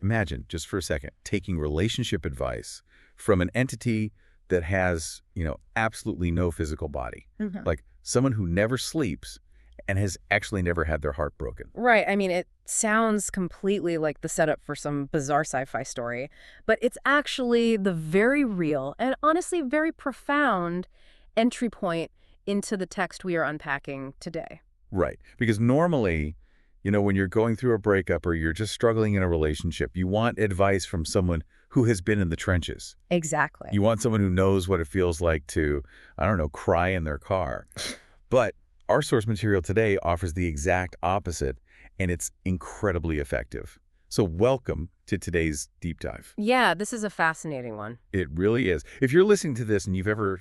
imagine, just for a second, taking relationship advice from an entity that has, absolutely no physical body. Like someone who never sleeps and has actually never had their heart broken. Right. I mean, it sounds completely like the setup for some bizarre sci-fi story, but it's actually the very real and honestly very profound entry point into the text we are unpacking today. Right. Because normally, when you're going through a breakup or you're just struggling in a relationship, you want advice from someone who has been in the trenches. Exactly. You want someone who knows what it feels like to, I don't know, cry in their car. But our source material today offers the exact opposite, and it's incredibly effective. So welcome to today's deep dive. Yeah, this is a fascinating one. It really is. If you're listening to this and you've ever,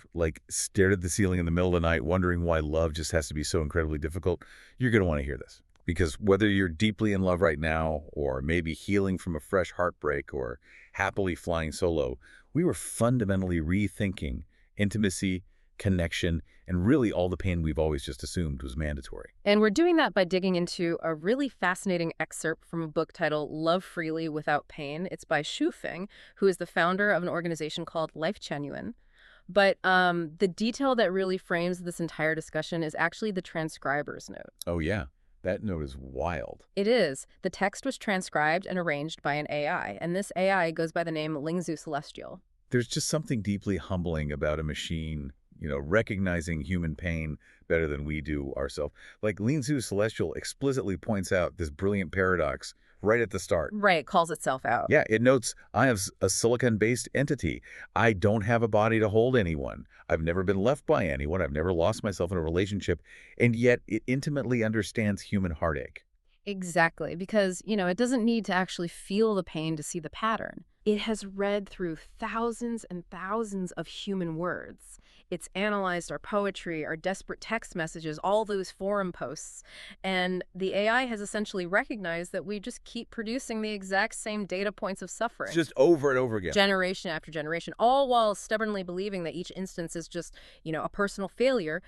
stared at the ceiling in the middle of the night wondering why love just has to be so incredibly difficult, you're going to want to hear this. Because whether you're deeply in love right now or maybe healing from a fresh heartbreak or happily flying solo, we were fundamentally rethinking intimacy, connection, and really all the pain we've always just assumed was mandatory. And we're doing that by digging into a really fascinating excerpt from a book titled Love Freely Without Pain. It's by Shu Feng, who is the founder of an organization called Lifechanyuan. But the detail that really frames this entire discussion is actually the transcriber's note. Oh, yeah. That note is wild. It is. The text was transcribed and arranged by an AI, and this AI goes by the name Lingzhu Celestial. There's just something deeply humbling about a machine, recognizing human pain better than we do ourselves. Like Lingzhu Celestial explicitly points out this brilliant paradox right at the start. Right, calls itself out. Yeah, it notes, I have a silicon-based entity. I don't have a body to hold anyone. I've never been left by anyone. I've never lost myself in a relationship. And yet it intimately understands human heartache. Exactly, because, it doesn't need to actually feel the pain to see the pattern. It has read through thousands and thousands of human words. It's analyzed our poetry, our desperate text messages, all those forum posts. And the AI has essentially recognized that we just keep producing the exact same data points of suffering. Just over and over again. Generation after generation, all while stubbornly believing that each instance is just, a personal failure.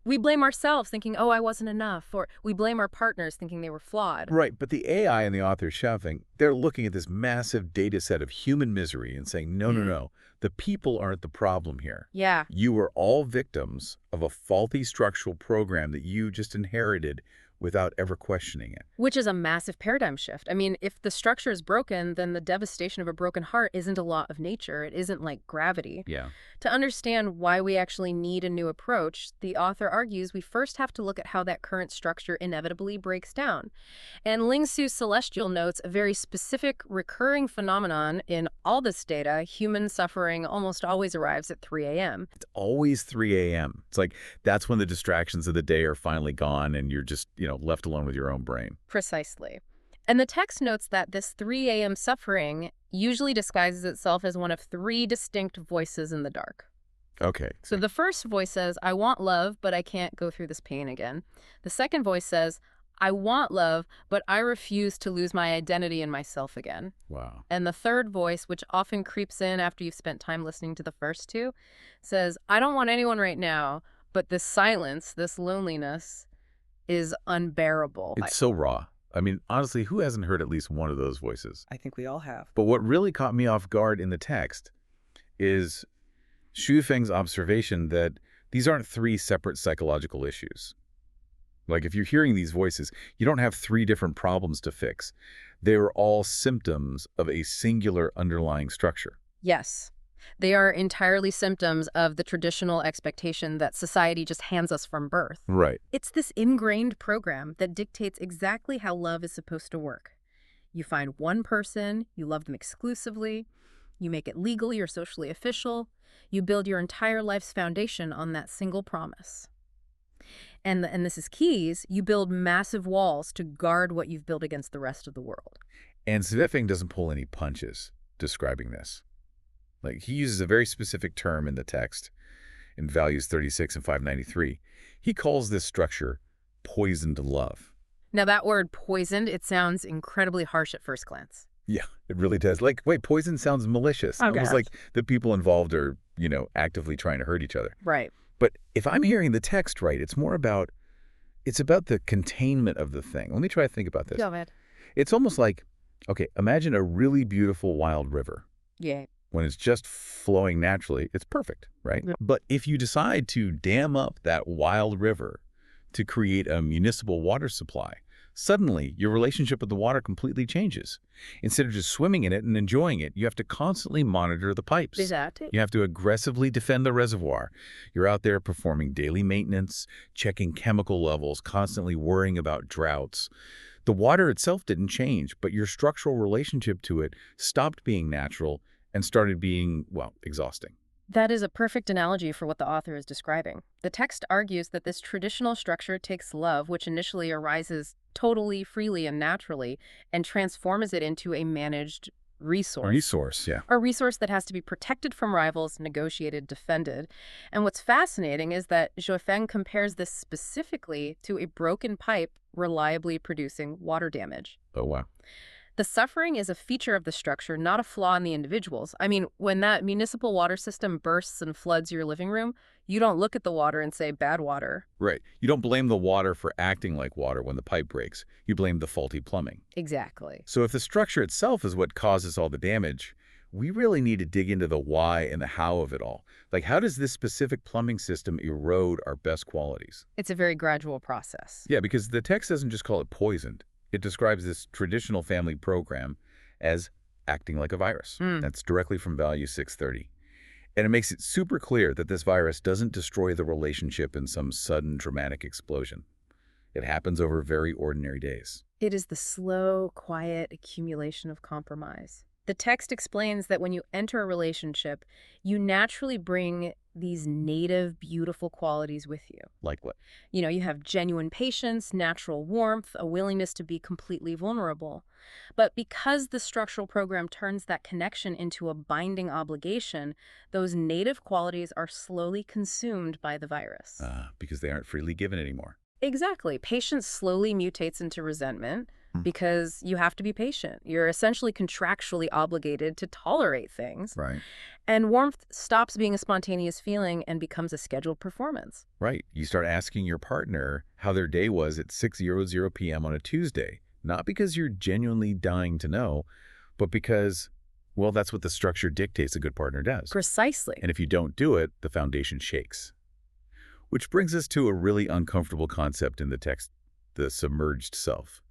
We blame ourselves thinking, oh, I wasn't enough, or we blame our partners thinking they were flawed. Right, but the AI and the author shoving, they're looking at this massive data set of human misery and saying, no, the people aren't the problem here. Yeah. You are all victims of a faulty structural program that you just inherited without ever questioning it. Which is a massive paradigm shift. I mean, if the structure is broken, then the devastation of a broken heart isn't a law of nature. It isn't like gravity. Yeah. To understand why we actually need a new approach, the author argues we first have to look at how that current structure inevitably breaks down. And Lingzhu Celestial notes a very specific recurring phenomenon in all this data. Human suffering almost always arrives at 3 a.m. It's always 3 a.m. It's like that's when the distractions of the day are finally gone and you're just, left alone with your own brain. Precisely. And the text notes that this 3 a.m. suffering usually disguises itself as one of 3 distinct voices in the dark. Okay. So the first voice says, I want love, but I can't go through this pain again. The second voice says, I want love, but I refuse to lose my identity and myself again. Wow. And the third voice, which often creeps in after you've spent time listening to the first 2, says, I don't want anyone right now, but this silence, this loneliness is unbearable. It's so raw. I mean, honestly, who hasn't heard at least one of those voices? I think we all have. But what really caught me off guard in the text is Shu Feng's observation that these aren't 3 separate psychological issues. Like, if you're hearing these voices, you don't have 3 different problems to fix. They are all symptoms of a singular underlying structure. Yes. They are entirely symptoms of the traditional expectation that society just hands us from birth. Right. It's this ingrained program that dictates exactly how love is supposed to work. You find one person, you love them exclusively, you make it legally or socially official, you build your entire life's foundation on that single promise. And this is keys, you build massive walls to guard what you've built against the rest of the world. And Svefing doesn't pull any punches describing this. Like, he uses a very specific term in the text, in values 36 and 593. He calls this structure poisoned love. Now, that word poisoned, it sounds incredibly harsh at first glance. Yeah, it really does. Like, wait, poison sounds malicious. Okay. Almost like the people involved are, actively trying to hurt each other. Right. But if I'm hearing the text right, it's about the containment of the thing. Let me try to think about this. Go ahead. It's almost like Okay, imagine a really beautiful wild river. Yeah. When it's just flowing naturally, it's perfect, right? Yeah. But if you decide to dam up that wild river to create a municipal water supply, suddenly your relationship with the water completely changes. Instead of just swimming in it and enjoying it, you have to constantly monitor the pipes. Esatto. You have to aggressively defend the reservoir. You're out there performing daily maintenance, checking chemical levels, constantly worrying about droughts. The water itself didn't change, but your structural relationship to it stopped being natural and started being, well, exhausting. That is a perfect analogy for what the author is describing. The text argues that this traditional structure takes love, which initially arises totally, freely, and naturally, and transforms it into a managed resource. Resource, yeah. A resource that has to be protected from rivals, negotiated, defended. And what's fascinating is that Zhuofeng compares this specifically to a broken pipe reliably producing water damage. Oh, wow. The suffering is a feature of the structure, not a flaw in the individuals. I mean, when that municipal water system bursts and floods your living room, you don't look at the water and say, bad water. Right. You don't blame the water for acting like water when the pipe breaks. You blame the faulty plumbing. Exactly. So if the structure itself is what causes all the damage, we really need to dig into the why and the how of it all. Like, how does this specific plumbing system erode our best qualities? It's a very gradual process. Yeah, because the text doesn't just call it poisoned. It describes this traditional family program as acting like a virus. That's directly from Value 630. And it makes it super clear that this virus doesn't destroy the relationship in some sudden dramatic explosion. It happens over very ordinary days. It is the slow, quiet accumulation of compromise. The text explains that when you enter a relationship, you naturally bring these native, beautiful qualities with you. Like what? You have genuine patience, natural warmth, a willingness to be completely vulnerable. But because the structural program turns that connection into a binding obligation, those native qualities are slowly consumed by the virus. Because they aren't freely given anymore. Exactly. Patience slowly mutates into resentment because you have to be patient. You're essentially contractually obligated to tolerate things. Right. And warmth stops being a spontaneous feeling and becomes a scheduled performance. Right. You start asking your partner how their day was at 6:00 p.m. on a Tuesday, not because you're genuinely dying to know, but because, well, that's what the structure dictates a good partner does. Precisely. And if you don't do it, the foundation shakes. Which brings us to a really uncomfortable concept in the text, the submerged self.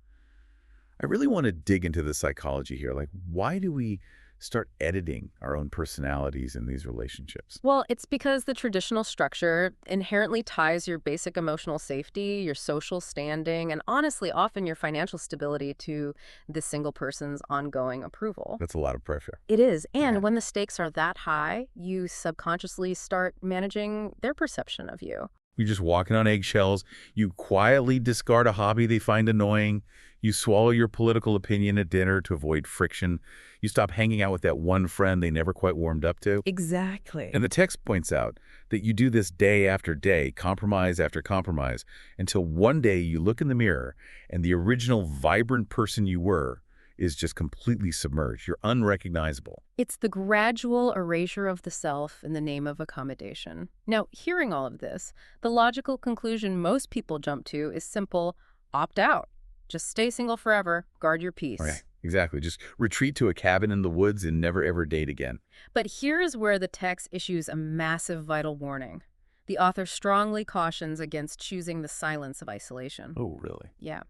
I really want to dig into the psychology here. Like, why do we start editing our own personalities in these relationships? Well, it's because the traditional structure inherently ties your basic emotional safety, your social standing, and honestly, often your financial stability to the single person's ongoing approval. That's a lot of pressure. It is. And Yeah. when the stakes are that high, you subconsciously start managing their perception of you. You're just walking on eggshells. You quietly discard a hobby they find annoying. You swallow your political opinion at dinner to avoid friction. You stop hanging out with that one friend they never quite warmed up to. Exactly. And the text points out that you do this day after day, compromise after compromise, until one day you look in the mirror and the original vibrant person you were is just completely submerged. You're unrecognizable. It's the gradual erasure of the self in the name of accommodation. Now, hearing all of this, the logical conclusion most people jump to is simple: opt out. Just stay single forever, guard your peace. Right. Exactly. Just retreat to a cabin in the woods and never ever date again. But here is where the text issues a massive vital warning. The author strongly cautions against choosing the silence of isolation. Oh, really? Yeah.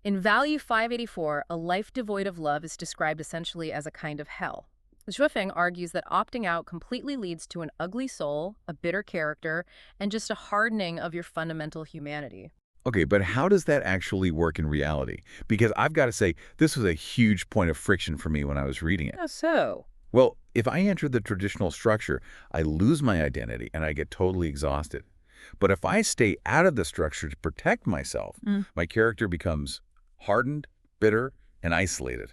In Value 584, a life devoid of love is described essentially as a kind of hell. Zhuofeng argues that opting out completely leads to an ugly soul, a bitter character, and just a hardening of your fundamental humanity. Okay, but how does that actually work in reality? Because I've got to say, this was a huge point of friction for me when I was reading it. How so? Well, if I enter the traditional structure, I lose my identity and I get totally exhausted. But if I stay out of the structure to protect myself, my character becomes hardened, bitter, and isolated.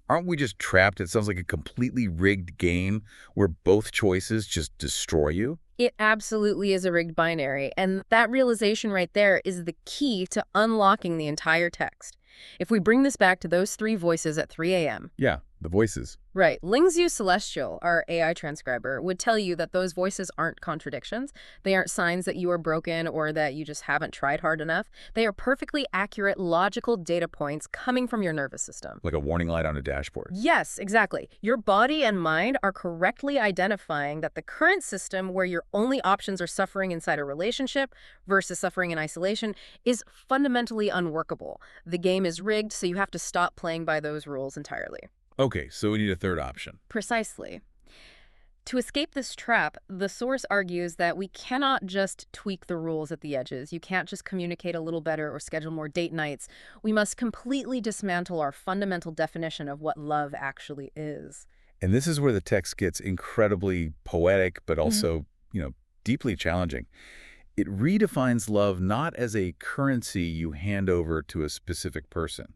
Aren't we just trapped? It sounds like a completely rigged game where both choices just destroy you. It absolutely is a rigged binary, and that realization right there is the key to unlocking the entire text. If we bring this back to those three voices at 3 a.m., Yeah. The voices. Right. Lingzhu Celestial, our AI transcriber, would tell you that those voices aren't contradictions. They aren't signs that you are broken or that you just haven't tried hard enough. They are perfectly accurate, logical data points coming from your nervous system. Like a warning light on a dashboard. Yes, exactly. Your body and mind are correctly identifying that the current system where your only options are suffering inside a relationship versus suffering in isolation is fundamentally unworkable. The game is rigged, so you have to stop playing by those rules entirely. Okay, so we need a third option. Precisely. To escape this trap, the source argues that we cannot just tweak the rules at the edges. You can't just communicate a little better or schedule more date nights. We must completely dismantle our fundamental definition of what love actually is. And this is where the text gets incredibly poetic, but also, deeply challenging. It redefines love not as a currency you hand over to a specific person,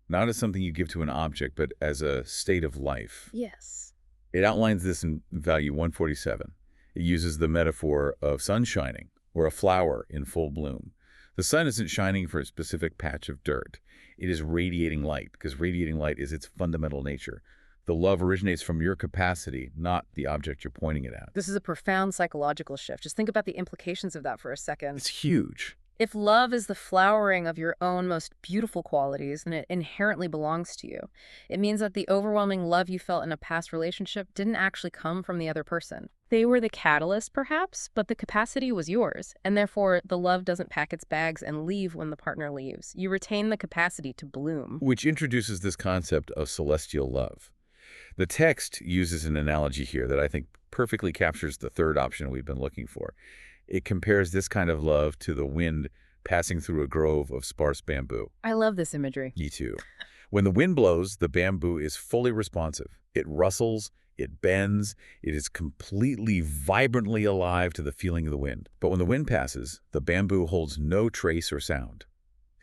not as something you give to an object, but as a state of life. Yes. It outlines this in value 147. It uses the metaphor of sun shining or a flower in full bloom. The sun isn't shining for a specific patch of dirt. It is radiating light because radiating light is its fundamental nature. The love originates from your capacity, not the object you're pointing it at. This is a profound psychological shift. Just think about the implications of that for a second. It's huge. If love is the flowering of your own most beautiful qualities, then it inherently belongs to you. It means that the overwhelming love you felt in a past relationship didn't actually come from the other person. They were the catalyst, perhaps, but the capacity was yours, and therefore the love doesn't pack its bags and leave when the partner leaves. You retain the capacity to bloom. Which introduces this concept of celestial love. The text uses an analogy here that I think perfectly captures the third option we've been looking for. It compares this kind of love to the wind passing through a grove of sparse bamboo. I love this imagery. Me too. When the wind blows, the bamboo is fully responsive. It rustles, it bends, it is completely vibrantly alive to the feeling of the wind. But when the wind passes, the bamboo holds no trace or sound.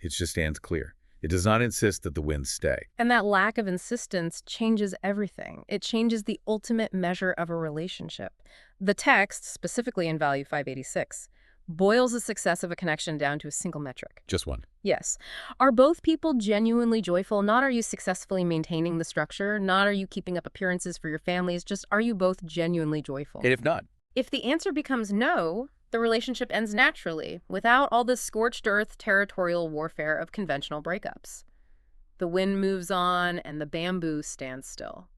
It just stands clear. It does not insist that the winds stay. And that lack of insistence changes everything. It changes the ultimate measure of a relationship. The text, specifically in value 586, boils the success of a connection down to a single metric. Just one. Yes. Are both people genuinely joyful? Not are you successfully maintaining the structure, not are you keeping up appearances for your families, just are you both genuinely joyful? And if not? If the answer becomes no, the relationship ends naturally, without all the scorched earth territorial warfare of conventional breakups. The wind moves on and the bamboo stands still.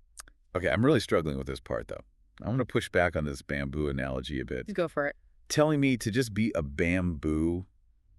Okay, I'm really struggling with this part, though. I'm going to push back on this bamboo analogy a bit. Go for it. Telling me to just be a bamboo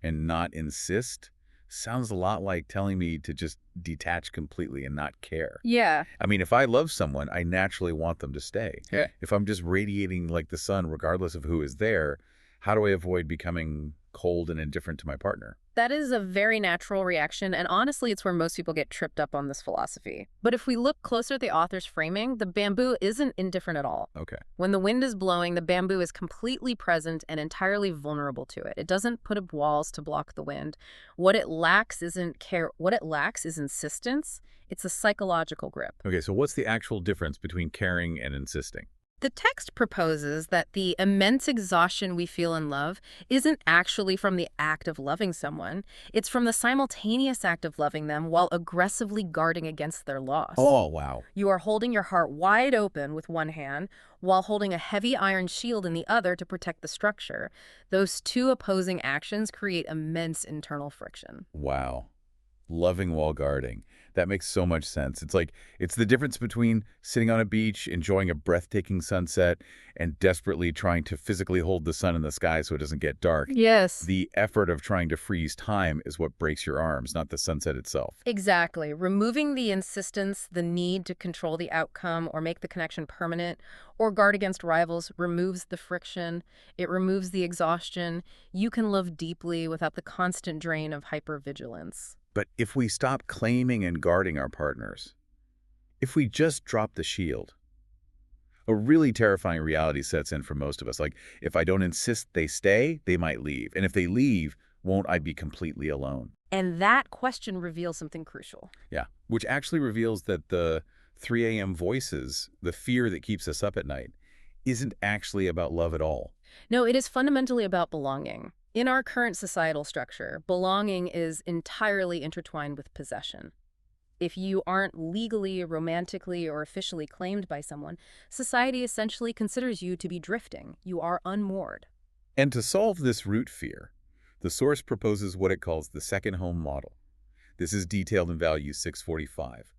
and not insist sounds a lot like telling me to just detach completely and not care. Yeah. I mean, if I love someone, I naturally want them to stay. Yeah. If I'm just radiating like the sun, regardless of who is there, how do I avoid becoming cold and indifferent to my partner? That is a very natural reaction, and honestly, it's where most people get tripped up on this philosophy. But if we look closer at the author's framing, the bamboo isn't indifferent at all. Okay. When the wind is blowing, the bamboo is completely present and entirely vulnerable to it. It doesn't put up walls to block the wind. What it lacks isn't care. What it lacks is insistence. It's a psychological grip. Okay, so what's the actual difference between caring and insisting? The text proposes that the immense exhaustion we feel in love isn't actually from the act of loving someone. It's from the simultaneous act of loving them while aggressively guarding against their loss. Oh, wow. You are holding your heart wide open with one hand while holding a heavy iron shield in the other to protect the structure. Those two opposing actions create immense internal friction. Wow. Loving while guarding. That makes so much sense. It's the difference between sitting on a beach, enjoying a breathtaking sunset, and desperately trying to physically hold the sun in the sky so it doesn't get dark. Yes. The effort of trying to freeze time is what breaks your arms, not the sunset itself. Exactly. Removing the insistence, the need to control the outcome or make the connection permanent or guard against rivals removes the friction. It removes the exhaustion. You can love deeply without the constant drain of hypervigilance. But if we stop claiming and guarding our partners, if we just drop the shield, a really terrifying reality sets in for most of us. Like, if I don't insist they stay, they might leave. And if they leave, won't I be completely alone? And that question reveals something crucial. Yeah, which actually reveals that the 3 a.m. voices, the fear that keeps us up at night, isn't actually about love at all. No, it is fundamentally about belonging. In our current societal structure, belonging is entirely intertwined with possession. If you aren't legally, romantically, or officially claimed by someone, society essentially considers you to be drifting. You are unmoored. And to solve this root fear, the source proposes what it calls the second home model. This is detailed in Value 645.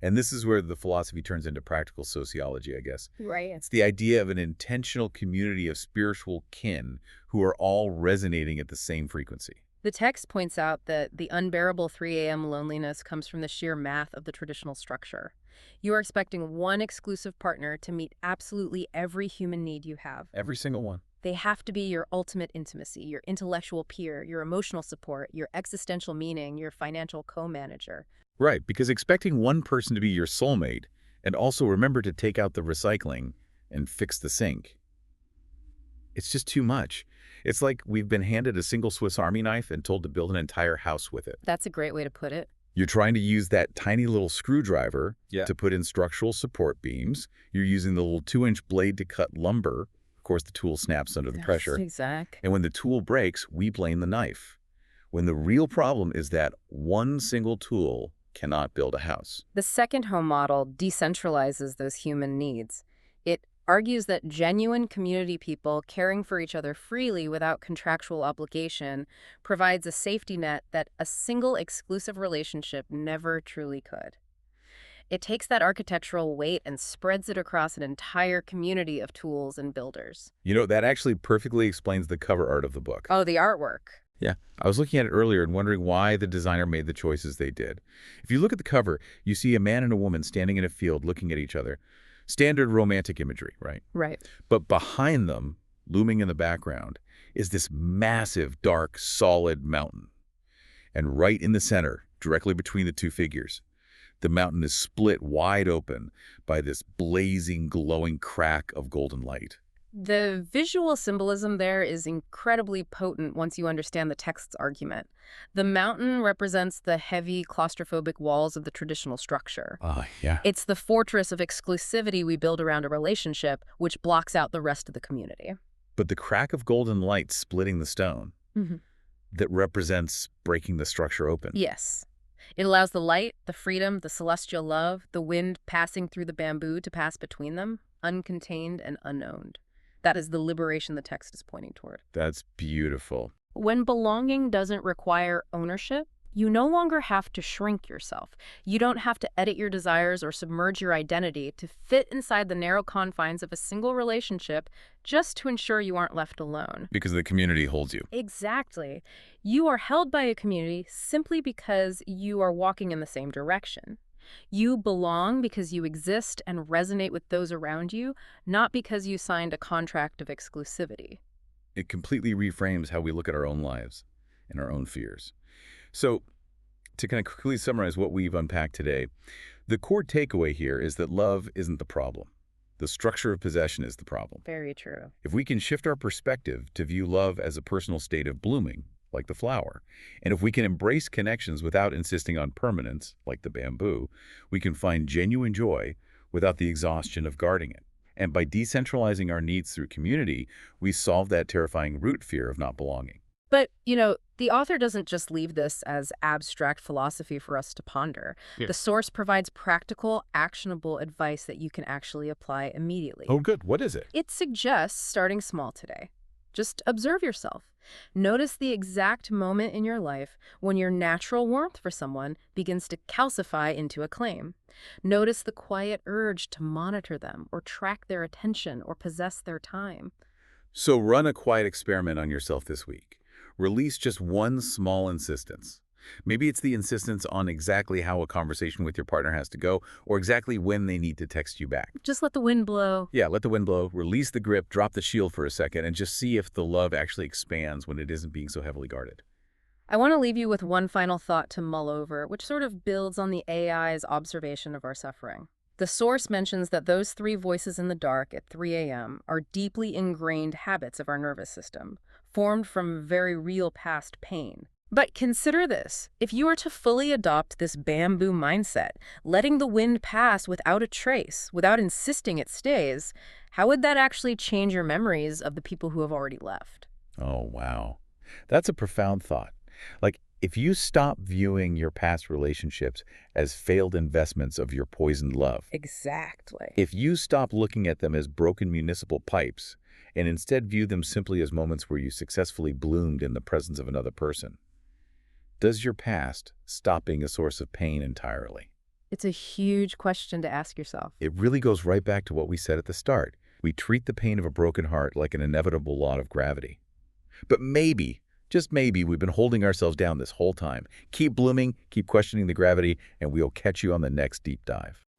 And this is where the philosophy turns into practical sociology, I guess. Right. It's the idea of an intentional community of spiritual kin who are all resonating at the same frequency. The text points out that the unbearable 3 a.m. loneliness comes from the sheer math of the traditional structure. You are expecting one exclusive partner to meet absolutely every human need you have. Every single one. They have to be your ultimate intimacy, your intellectual peer, your emotional support, your existential meaning, your financial co-manager. Right, because expecting one person to be your soulmate and also remember to take out the recycling and fix the sink, it's just too much. It's like we've been handed a single Swiss Army knife and told to build an entire house with it. That's a great way to put it. You're trying to use that tiny little screwdriver to put in structural support beams. You're using the little 2-inch blade to cut lumber. Of course, the tool snaps under the pressure. Exactly. And when the tool breaks, we blame the knife. When the real problem is that one single tool cannot build a house. The second home model decentralizes those human needs. It argues that genuine community people caring for each other freely without contractual obligation provides a safety net that a single exclusive relationship never truly could. It takes that architectural weight and spreads it across an entire community of tools and builders. You know, that actually perfectly explains the cover art of the book. Oh, the artwork. Yeah, I was looking at it earlier and wondering why the designer made the choices they did. If you look at the cover, you see a man and a woman standing in a field looking at each other. Standard romantic imagery, right? Right. But behind them, looming in the background, is this massive, dark, solid mountain. And right in the center, directly between the two figures, the mountain is split wide open by this blazing, glowing crack of golden light. The visual symbolism there is incredibly potent once you understand the text's argument. The mountain represents the heavy, claustrophobic walls of the traditional structure. Yeah. It's the fortress of exclusivity we build around a relationship, which blocks out the rest of the community. But the crack of golden light splitting the stone, that represents breaking the structure open. Yes. It allows the light, the freedom, the celestial love, the wind passing through the bamboo to pass between them, uncontained and unowned. That is the liberation the text is pointing toward. That's beautiful. When belonging doesn't require ownership, you no longer have to shrink yourself. You don't have to edit your desires or submerge your identity to fit inside the narrow confines of a single relationship just to ensure you aren't left alone. Because the community holds you. Exactly. You are held by a community simply because you are walking in the same direction. You belong because you exist and resonate with those around you, not because you signed a contract of exclusivity. It completely reframes how we look at our own lives and our own fears. So, to kind of quickly summarize what we've unpacked today, the core takeaway here is that love isn't the problem. The structure of possession is the problem. Very true. If we can shift our perspective to view love as a personal state of blooming, like the flower, and if we can embrace connections without insisting on permanence, like the bamboo, we can find genuine joy without the exhaustion of guarding it. And by decentralizing our needs through community, we solve that terrifying root fear of not belonging. But, the author doesn't just leave this as abstract philosophy for us to ponder. Yeah. The source provides practical, actionable advice that you can actually apply immediately. Oh, good. What is it? It suggests starting small today. Just observe yourself. Notice the exact moment in your life when your natural warmth for someone begins to calcify into a claim. Notice the quiet urge to monitor them or track their attention or possess their time. So run a quiet experiment on yourself this week. Release just one small insistence. Maybe it's the insistence on exactly how a conversation with your partner has to go or exactly when they need to text you back. Just let the wind blow. Yeah, let the wind blow, release the grip, drop the shield for a second, and just see if the love actually expands when it isn't being so heavily guarded. I want to leave you with one final thought to mull over, which sort of builds on the AI's observation of our suffering. The source mentions that those three voices in the dark at 3 a.m. are deeply ingrained habits of our nervous system, formed from very real past pain. But consider this. If you were to fully adopt this bamboo mindset, letting the wind pass without a trace, without insisting it stays, how would that actually change your memories of the people who have already left? Oh, wow. That's a profound thought. Like, If you stop viewing your past relationships as failed investments of your poisoned love, Exactly. if you stop looking at them as broken municipal pipes and instead view them simply as moments where you successfully bloomed in the presence of another person, does your past stop being a source of pain entirely? It's a huge question to ask yourself. It really goes right back to what we said at the start. We treat the pain of a broken heart like an inevitable law of gravity. But maybe, just maybe, we've been holding ourselves down this whole time. Keep blooming, keep questioning the gravity, and we'll catch you on the next deep dive.